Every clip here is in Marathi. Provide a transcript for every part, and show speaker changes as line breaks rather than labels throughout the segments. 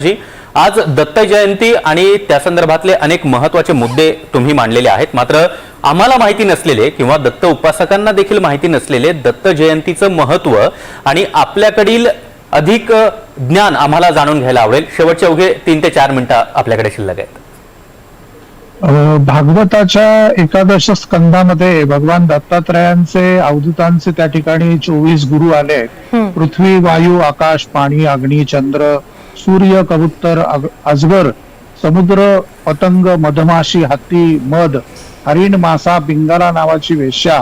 जी आज दत्त जयंती आणि त्या संदर्भातले अनेक महत्त्वाचे मुद्दे तुम्ही मांडलेले आहेत। मात्र आम्हाला माहिती नसलेले किंवा दत्त उपासकांना देखील माहिती नसलेले दत्त जयंतीचं महत्त्व आणि आपल्याकडील अधिक ज्ञान आम्हाला जाणून घ्यायला आवडेल। शेवटचे अवघे 3 ते 4 मिनिटं आपल्याकडे शिल्लक आहेत।
भागवताच्या एकादश स्कंदामध्ये भगवान दत्तात्रयांचे अवधूतांचे त्या ठिकाणी 24 गुरु आले। पृथ्वी, वायू, आकाश, पाणी, अग्नी, चंद्र, सूर्य, कबूतर, अजगर, समुद्र, पतंग, मधमाशी, हत्ती, मध, हरिण, मासा, पिंगाला नावाची वेश्या,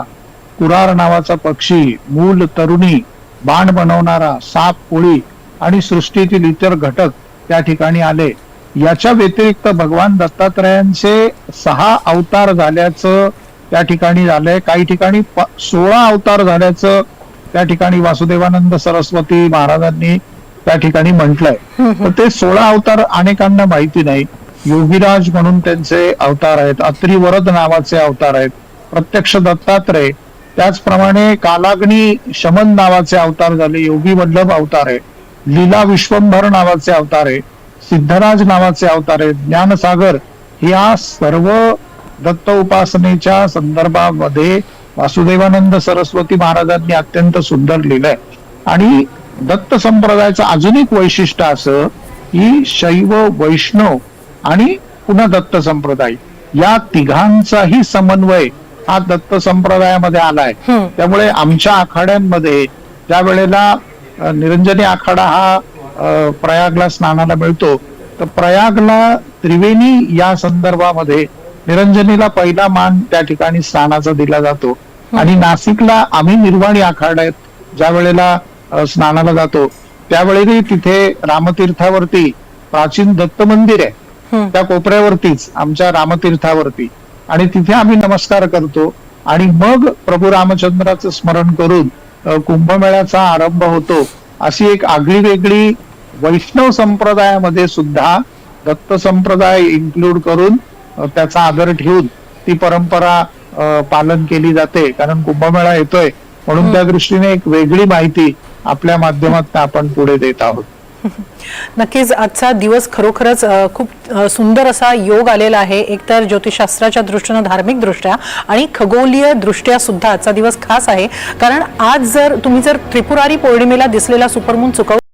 कुरार नावाचा पक्षी, मूल, तरुणी, बाण बनवणारा, साप, कोळी आणि सृष्टीतील इतर घटक त्या ठिकाणी आले। याच्या व्यतिरिक्त भगवान दत्तात्रयांचे 6 अवतार झाल्याचं त्या ठिकाणी झालंय। काही ठिकाणी 16 अवतार झाल्याचं त्या ठिकाणी वासुदेवानंद सरस्वती महाराजांनी त्या ठिकाणी म्हटलंय। तर ते 16 अवतार अनेकांना माहिती नाही। योगीराज म्हणून त्यांचे अवतार आहेत, अत्रिवरद नावाचे अवतार आहेत, प्रत्यक्ष दत्तात्रय, त्याचप्रमाणे कालाग्नी शमन नावाचे अवतार झाले, योगी वल्लभ अवतार आहे, लीला विश्वंभर नावाचे अवतार आहे, सिद्धराज नावाचे अवतार आहेत, ज्ञानसागर। या सर्व दत्त उपासनेच्या संदर्भामध्ये वासुदेवानंद सरस्वती महाराजांनी अत्यंत सुंदर लिहिलंय। आणि दत्त संप्रदायाचं अजून एक वैशिष्ट्य असं की शैव, वैष्णव आणि पुन्हा दत्त संप्रदाय या तिघांचाही समन्वय हा दत्त संप्रदायामध्ये आलाय। त्यामुळे आमच्या आखाड्यांमध्ये ज्या वेळेला निरंजनी आखाडा हा प्रयागला स्नानाला मिळतो, तर प्रयागला त्रिवेणी या संदर्भामध्ये निरंजनीला पहिला मान त्या ठिकाणी स्नानाचा दिला जातो। आणि नाशिकला आम्ही निर्वाणी आखाड्यात ज्या वेळेला स्नानाला जातो त्यावेळी तिथे रामतीर्थावरती प्राचीन दत्त मंदिर आहे, त्या कोपऱ्यावरतीच आमच्या रामतीर्थावरती, आणि तिथे आम्ही नमस्कार करतो आणि मग प्रभू रामचंद्राचं स्मरण करून कुंभमेळ्याचा आरंभ होतो। अशी एक आगळी वेगळी वैष्णव संप्रदायामध्ये सुद्धा दत्त संप्रदाय इन्क्लूड करून त्याचा आदर ठेवून ती परंपरा पालन केली जाते। कारण कुंभमेळा येतोय म्हणून त्या दृष्टीने एक वेगळी माहिती आपल्या माध्यमातून आपण पुढे देत आहोत।
नक्कीच आजचा दिवस खरोखरच खूप सुंदर असा योग आलेला आहे। एकतर ज्योतिषशास्त्राच्या दृष्टीने, धार्मिक दृष्ट्या आणि खगोलीय दृष्ट्या सुद्धा आजचा दिवस खास आहे। कारण आज जर तुम्ही त्रिपुरारी पौर्णिमेला दिसलेला सुपरमून चुकवला